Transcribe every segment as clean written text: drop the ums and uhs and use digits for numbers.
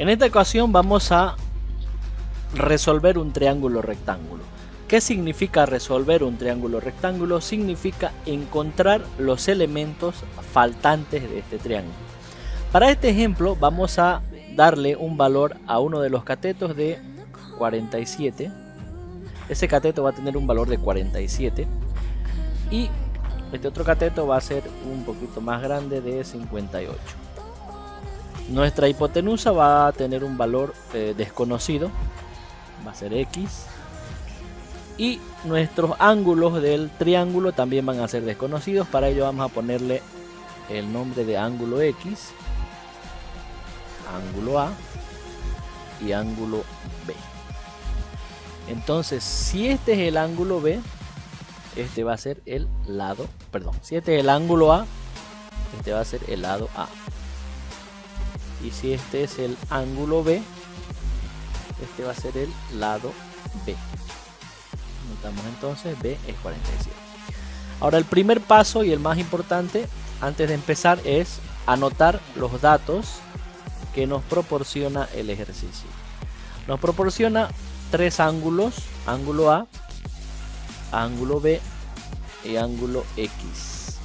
En esta ocasión vamos a resolver un triángulo rectángulo. ¿Qué significa resolver un triángulo rectángulo? Significa encontrar los elementos faltantes de este triángulo. Para este ejemplo vamos a darle un valor a uno de los catetos de 47. Ese cateto va a tener un valor de 47 y este otro cateto va a ser un poquito más grande, de 58. Nuestra hipotenusa va a tener un valor desconocido, va a ser X, y nuestros ángulos del triángulo también van a ser desconocidos. Para ello vamos a ponerle el nombre de ángulo X, ángulo A y ángulo B. Entonces, si este es el ángulo B, este va a ser el lado, si este es el ángulo A, este va a ser el lado A. Y si este es el ángulo B, este va a ser el lado B. Notamos entonces B es 47. Ahora el primer paso y el más importante antes de empezar es anotar los datos que nos proporciona el ejercicio. Nos proporciona tres ángulos: ángulo A, ángulo B y ángulo X.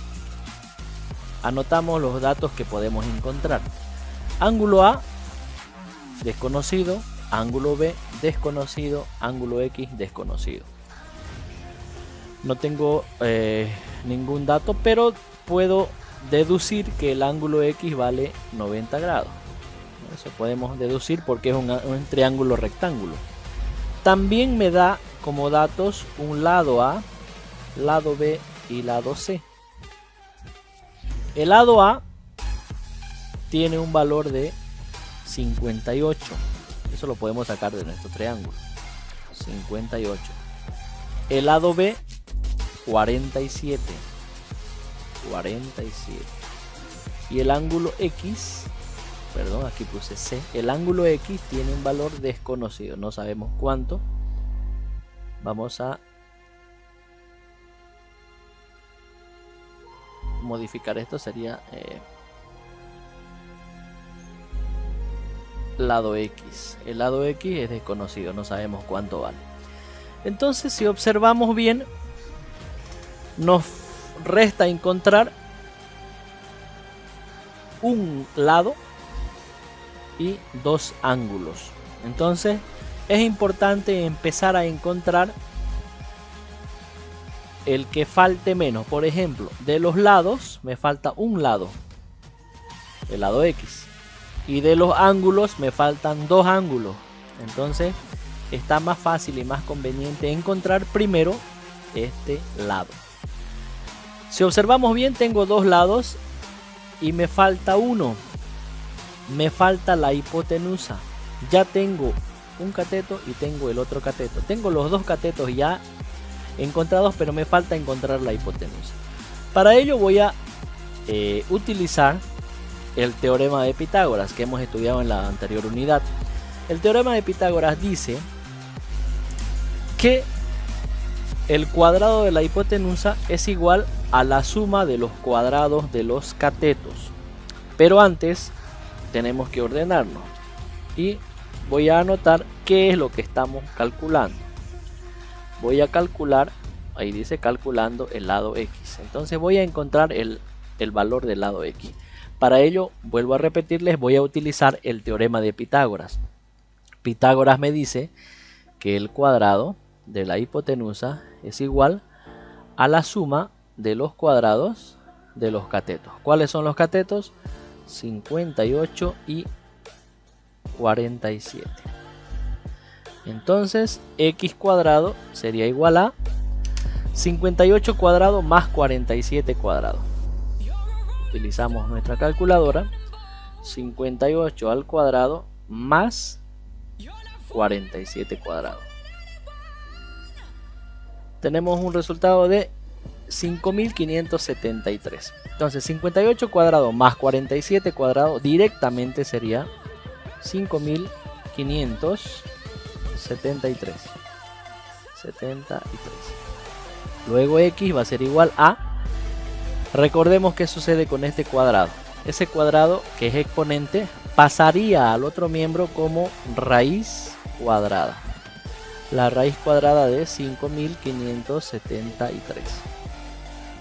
Anotamos los datos que podemos encontrar. Ángulo A, desconocido; ángulo B, desconocido; ángulo X, desconocido. No tengo ningún dato, pero puedo deducir que el ángulo X vale 90 grados. Eso podemos deducir porque es un triángulo rectángulo. También me da como datos un lado A, lado B y lado C. El lado A tiene un valor de 58. Eso lo podemos sacar de nuestro triángulo. 58. El lado B, 47. 47. Y el ángulo X, aquí puse C. El ángulo X tiene un valor desconocido. No sabemos cuánto. Vamos a modificar esto. Sería lado X. El lado X es desconocido, no sabemos cuánto vale. Entonces, si observamos bien, nos resta encontrar un lado y dos ángulos. Entonces es importante empezar a encontrar el que falte menos. Por ejemplo, de los lados me falta un lado, el lado X, y de los ángulos me faltan dos ángulos. Entonces está más fácil y más conveniente encontrar primero este lado. Si observamos bien, tengo dos lados y me falta uno. Me falta la hipotenusa. Ya tengo un cateto y tengo el otro cateto. Tengo los dos catetos ya encontrados, pero me falta encontrar la hipotenusa. Para ello voy a utilizar el teorema de Pitágoras que hemos estudiado en la anterior unidad. El teorema de Pitágoras dice que el cuadrado de la hipotenusa es igual a la suma de los cuadrados de los catetos. Pero antes tenemos que ordenarnos y voy a anotar qué es lo que estamos calculando. Voy a calcular, ahí dice calculando el lado X. Entonces voy a encontrar el valor del lado X. Para ello, vuelvo a repetirles, voy a utilizar el teorema de Pitágoras. Pitágoras me dice que el cuadrado de la hipotenusa es igual a la suma de los cuadrados de los catetos. ¿Cuáles son los catetos? 58 y 47. Entonces X cuadrado sería igual a 58 cuadrado más 47 cuadrado. Utilizamos nuestra calculadora. 58 al cuadrado más 47 cuadrado. Tenemos un resultado de 5573. Entonces 58 cuadrado más 47 cuadrado directamente sería 5573. Luego X va a ser igual a, recordemos qué sucede con este cuadrado. Ese cuadrado que es exponente pasaría al otro miembro como raíz cuadrada. La raíz cuadrada de 5573.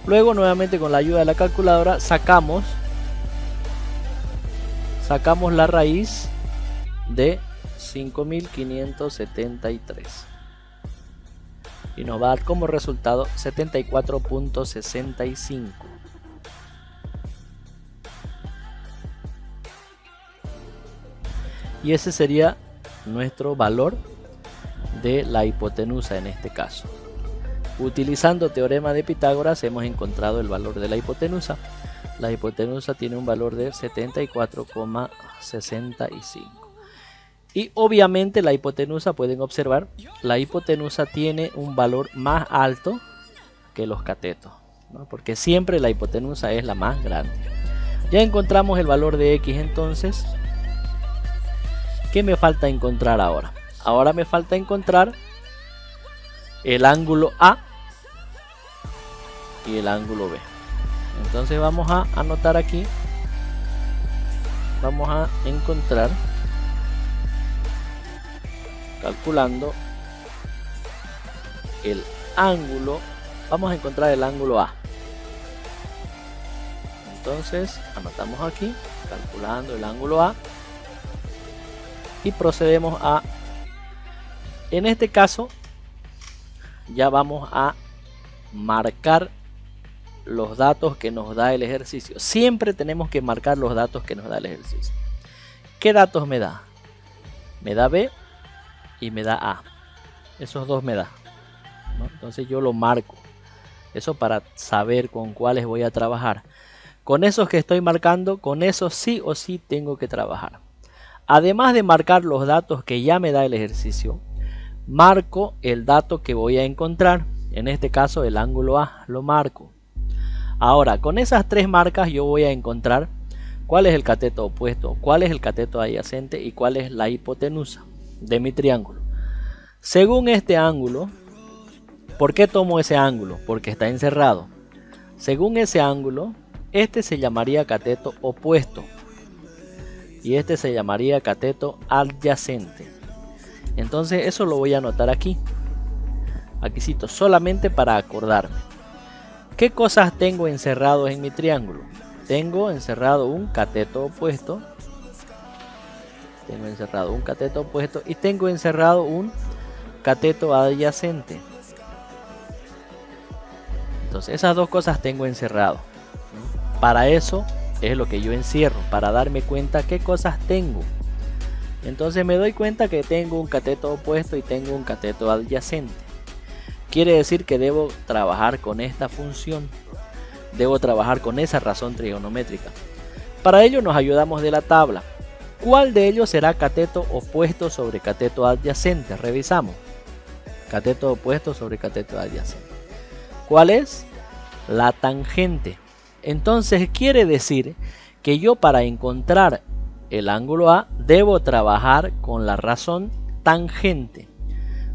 Luego nuevamente con la ayuda de la calculadora sacamos la raíz de 5573 y nos va a dar como resultado 74.65. y ese sería nuestro valor de la hipotenusa en este caso. Utilizando teorema de Pitágoras hemos encontrado el valor de la hipotenusa. La hipotenusa tiene un valor de 74,65. Y obviamente la hipotenusa, pueden observar, la hipotenusa tiene un valor más alto que los catetos, ¿no? Porque siempre la hipotenusa es la más grande. Ya encontramos el valor de X, entonces, ¿qué me falta encontrar ahora? Ahora me falta encontrar el ángulo A y el ángulo B. Entonces vamos a anotar aquí, vamos a encontrar, calculando el ángulo, vamos a encontrar el ángulo A. Entonces anotamos aquí, calculando el ángulo A, y procedemos a, en este caso ya vamos a marcar los datos que nos da el ejercicio. Siempre tenemos que marcar los datos que nos da el ejercicio. ¿Qué datos me da? Me da B y me da A. Esos dos me da, ¿no? Entonces yo lo marco. Eso para saber con cuáles voy a trabajar. Con esos que estoy marcando, con esos sí o sí tengo que trabajar. Además de marcar los datos que ya me da el ejercicio, marco el dato que voy a encontrar. En este caso el ángulo A, lo marco. Ahora, con esas tres marcas yo voy a encontrar cuál es el cateto opuesto, cuál es el cateto adyacente y cuál es la hipotenusa de mi triángulo. Según este ángulo, ¿por qué tomo ese ángulo? Porque está encerrado. Según ese ángulo, este se llamaría cateto opuesto y este se llamaría cateto adyacente. Entonces eso lo voy a anotar aquí. Aquí cito, solamente para acordarme. ¿Qué cosas tengo encerrados en mi triángulo? Tengo encerrado un cateto opuesto. Tengo encerrado un cateto opuesto y tengo encerrado un cateto adyacente. Entonces esas dos cosas tengo encerrado. Para eso es lo que yo encierro, para darme cuenta qué cosas tengo. Entonces me doy cuenta que tengo un cateto opuesto y tengo un cateto adyacente. Quiere decir que debo trabajar con esta función. Debo trabajar con esa razón trigonométrica. Para ello nos ayudamos de la tabla. ¿Cuál de ellos será cateto opuesto sobre cateto adyacente? Revisamos. Cateto opuesto sobre cateto adyacente. ¿Cuál es? La tangente. Entonces quiere decir que yo, para encontrar el ángulo A, debo trabajar con la razón tangente.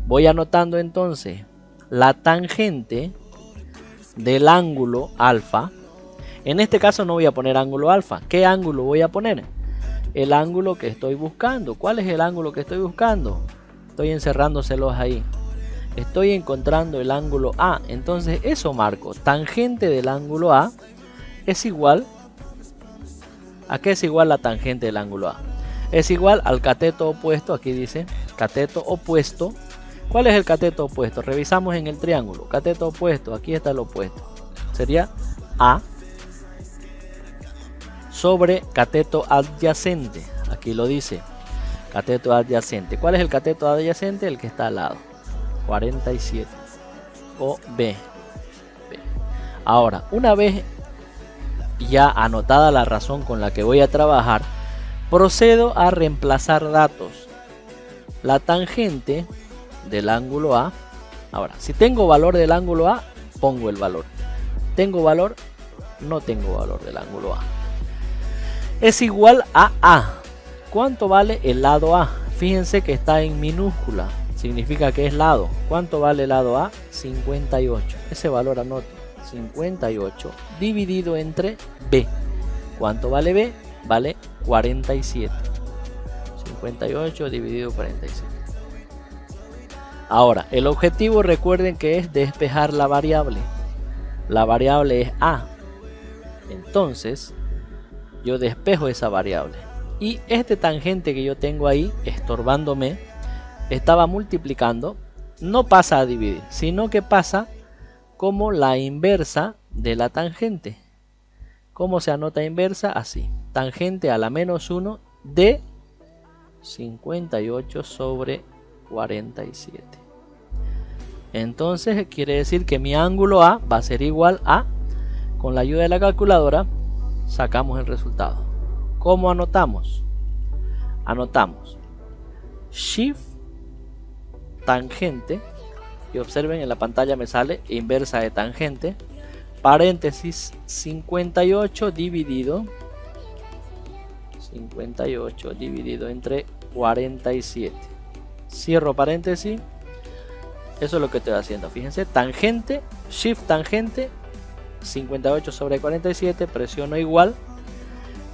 Voy anotando entonces la tangente del ángulo alfa. En este caso no voy a poner ángulo alfa. ¿Qué ángulo voy a poner? El ángulo que estoy buscando. ¿Cuál es el ángulo que estoy buscando? Estoy encerrándoselos ahí. Estoy encontrando el ángulo A. Entonces eso marco. Tangente del ángulo A es igual. ¿A qué es igual la tangente del ángulo A? Es igual al cateto opuesto. Aquí dice cateto opuesto. ¿Cuál es el cateto opuesto? Revisamos en el triángulo. Cateto opuesto, aquí está el opuesto. Sería A sobre cateto adyacente. Aquí lo dice. Cateto adyacente. ¿Cuál es el cateto adyacente? El que está al lado. 47. O B. Ahora, una vez ya anotada la razón con la que voy a trabajar, procedo a reemplazar datos. La tangente del ángulo A. Ahora, si tengo valor del ángulo A, pongo el valor. ¿Tengo valor? No tengo valor del ángulo A. Es igual a A. ¿Cuánto vale el lado A? Fíjense que está en minúscula. Significa que es lado. ¿Cuánto vale el lado A? 58. Ese valor anoto. 58 dividido entre B. ¿Cuánto vale B? Vale 47. 58 dividido 47. Ahora, el objetivo, recuerden que es despejar la variable. La variable es A. Entonces, yo despejo esa variable. Y este tangente que yo tengo ahí, estorbándome, estaba multiplicando, no pasa a dividir, sino que pasa como la inversa de la tangente. ¿Cómo se anota inversa? Así. Tangente a la menos 1 de 58 sobre 47. Entonces quiere decir que mi ángulo A va a ser igual a, con la ayuda de la calculadora, sacamos el resultado. ¿Cómo anotamos? Anotamos Shift tangente, y observen en la pantalla me sale inversa de tangente, paréntesis 58 dividido entre 47. Cierro paréntesis. Eso es lo que estoy haciendo. Fíjense, tangente, shift tangente, 58 sobre 47, presiono igual,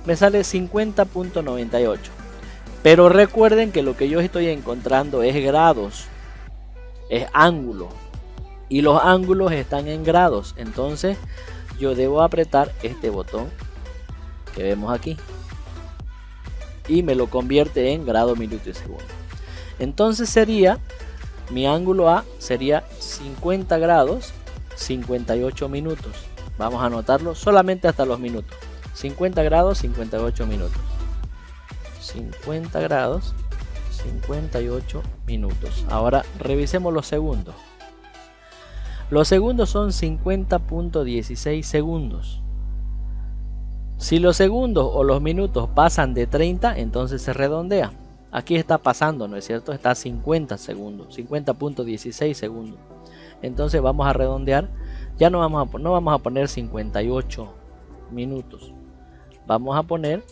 me sale 50.98. Pero recuerden que lo que yo estoy encontrando es grados, es ángulo, y los ángulos están en grados. Entonces yo debo apretar este botón que vemos aquí y me lo convierte en grado, minuto y segundo. Entonces sería, mi ángulo A sería 50 grados 58 minutos. Vamos a anotarlo solamente hasta los minutos. 50 grados 58 minutos. 50 grados 58 minutos. Ahora revisemos los segundos. Los segundos son 50.16 segundos. Si los segundos o los minutos pasan de 30, entonces se redondea. Aquí está pasando, ¿no es cierto? Está a 50 segundos, 50.16 segundos. Entonces vamos a redondear. Ya no vamos a poner 58 minutos. Vamos a poner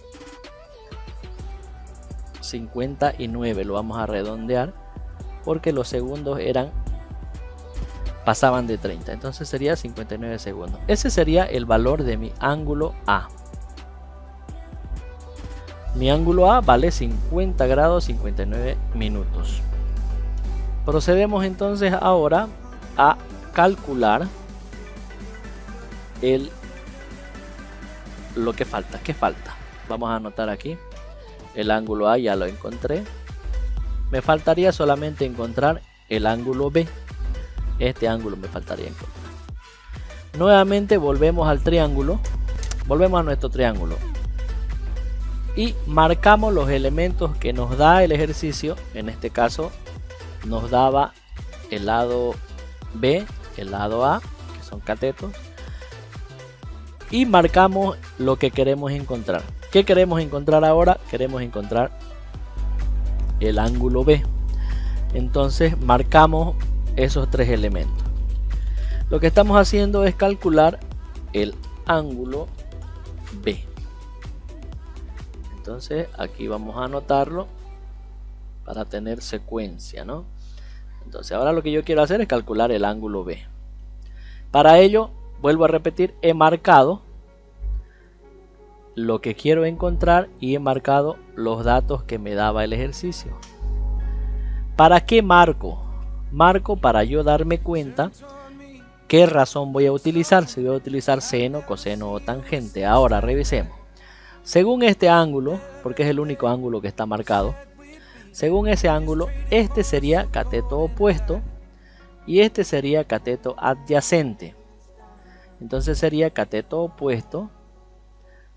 59, lo vamos a redondear porque los segundos pasaban de 30, entonces sería 59 segundos. Ese sería el valor de mi ángulo A. Mi ángulo A vale 50 grados 59 minutos. Procedemos entonces ahora a calcular lo que falta. ¿Qué falta? Vamos a anotar aquí. El ángulo A ya lo encontré. Me faltaría solamente encontrar el ángulo B. Este ángulo me faltaría encontrar. Nuevamente volvemos al triángulo. Volvemos a nuestro triángulo. Y marcamos los elementos que nos da el ejercicio. En este caso nos daba el lado B, el lado A, que son catetos. Y marcamos lo que queremos encontrar. ¿Qué queremos encontrar ahora? Queremos encontrar el ángulo B. Entonces marcamos esos tres elementos. Lo que estamos haciendo es calcular el ángulo B. Entonces aquí vamos a anotarlo para tener secuencia, ¿no? Entonces ahora lo que yo quiero hacer es calcular el ángulo B. Para ello, vuelvo a repetir, he marcado lo que quiero encontrar y he marcado los datos que me daba el ejercicio. ¿Para qué marco? Marco para yo darme cuenta qué razón voy a utilizar, si voy a utilizar seno, coseno o tangente. Ahora revisemos. Según este ángulo, porque es el único ángulo que está marcado, según ese ángulo, este sería cateto opuesto y este sería cateto adyacente. Entonces sería cateto opuesto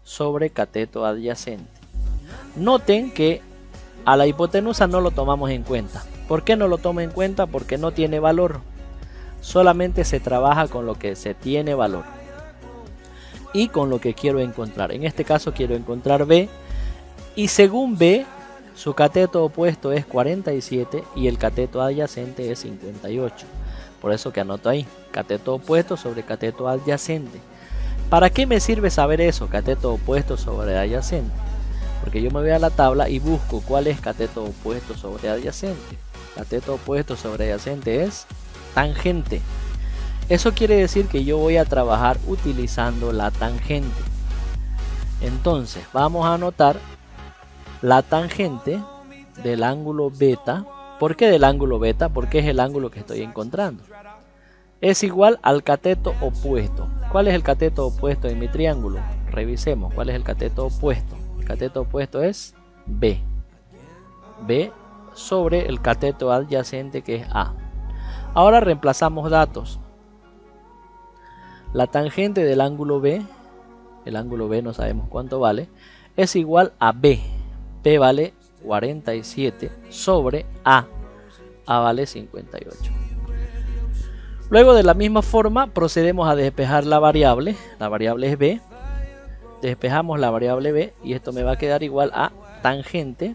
sobre cateto adyacente. Noten que a la hipotenusa no lo tomamos en cuenta. ¿Por qué no lo toma en cuenta? Porque no tiene valor. Solamente se trabaja con lo que se tiene valor y con lo que quiero encontrar. En este caso quiero encontrar B, y según B su cateto opuesto es 47 y el cateto adyacente es 58. Por eso que anoto ahí, cateto opuesto sobre cateto adyacente. ¿Para qué me sirve saber eso? Cateto opuesto sobre adyacente. Porque yo me voy a la tabla y busco cuál es cateto opuesto sobre adyacente. Cateto opuesto sobre adyacente es tangente. Eso quiere decir que yo voy a trabajar utilizando la tangente. Entonces vamos a anotar la tangente del ángulo beta. ¿Por qué del ángulo beta? Porque es el ángulo que estoy encontrando. Es igual al cateto opuesto. ¿Cuál es el cateto opuesto en mi triángulo? Revisemos. ¿Cuál es el cateto opuesto? El cateto opuesto es B. B sobre el cateto adyacente, que es A. Ahora reemplazamos datos. La tangente del ángulo B, el ángulo B no sabemos cuánto vale, es igual a B. B vale 47 sobre A. A vale 58. Luego, de la misma forma, procedemos a despejar la variable. La variable es B. Despejamos la variable B y esto me va a quedar igual a tangente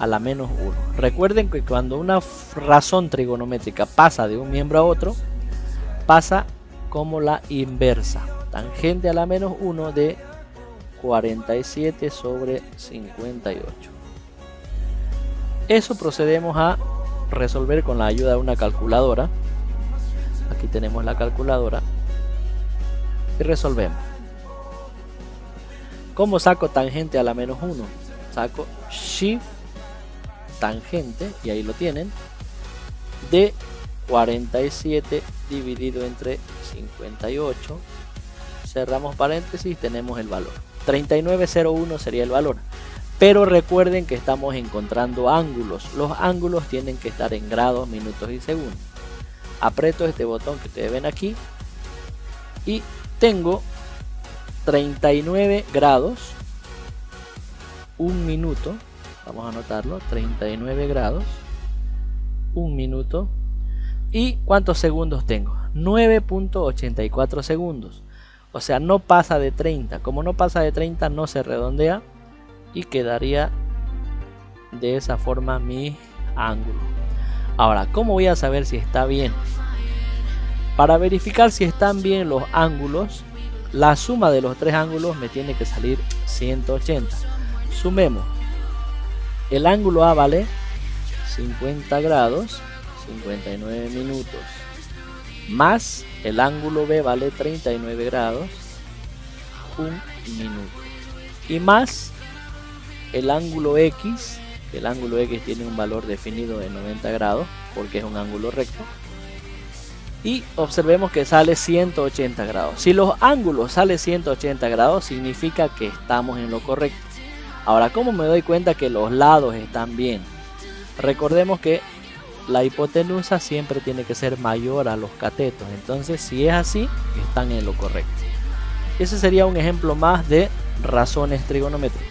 a la menos 1. Recuerden que cuando una razón trigonométrica pasa de un miembro a otro, pasa como la inversa. Tangente a la menos 1 de 47 sobre 58. Eso procedemos a resolver con la ayuda de una calculadora. Aquí tenemos la calculadora y resolvemos. ¿Cómo saco tangente a la menos 1? Saco shift tangente, y ahí lo tienen, de 47 dividido entre 58. Cerramos paréntesis, tenemos el valor. 3901 sería el valor. Pero recuerden que estamos encontrando ángulos. Los ángulos tienen que estar en grados, minutos y segundos. Aprieto este botón que ustedes ven aquí y tengo 39 grados, 1 minuto. Vamos a anotarlo, 39 grados, 1 minuto. ¿Y cuántos segundos tengo? 9.84 segundos. O sea, no pasa de 30. Como no pasa de 30, no se redondea y quedaría de esa forma mi ángulo. Ahora, ¿cómo voy a saber si está bien? Para verificar si están bien los ángulos, la suma de los tres ángulos me tiene que salir 180. Sumemos. El ángulo A vale 50 grados, 59 minutos. Más el ángulo B vale 39 grados, 1 minuto. Y más el ángulo X, que el ángulo X tiene un valor definido de 90 grados, porque es un ángulo recto. Y observemos que sale 180 grados. Si los ángulos salen 180 grados, significa que estamos en lo correcto. Ahora, ¿cómo me doy cuenta que los lados están bien? Recordemos que la hipotenusa siempre tiene que ser mayor a los catetos. Entonces, si es así, están en lo correcto. Ese sería un ejemplo más de razones trigonométricas.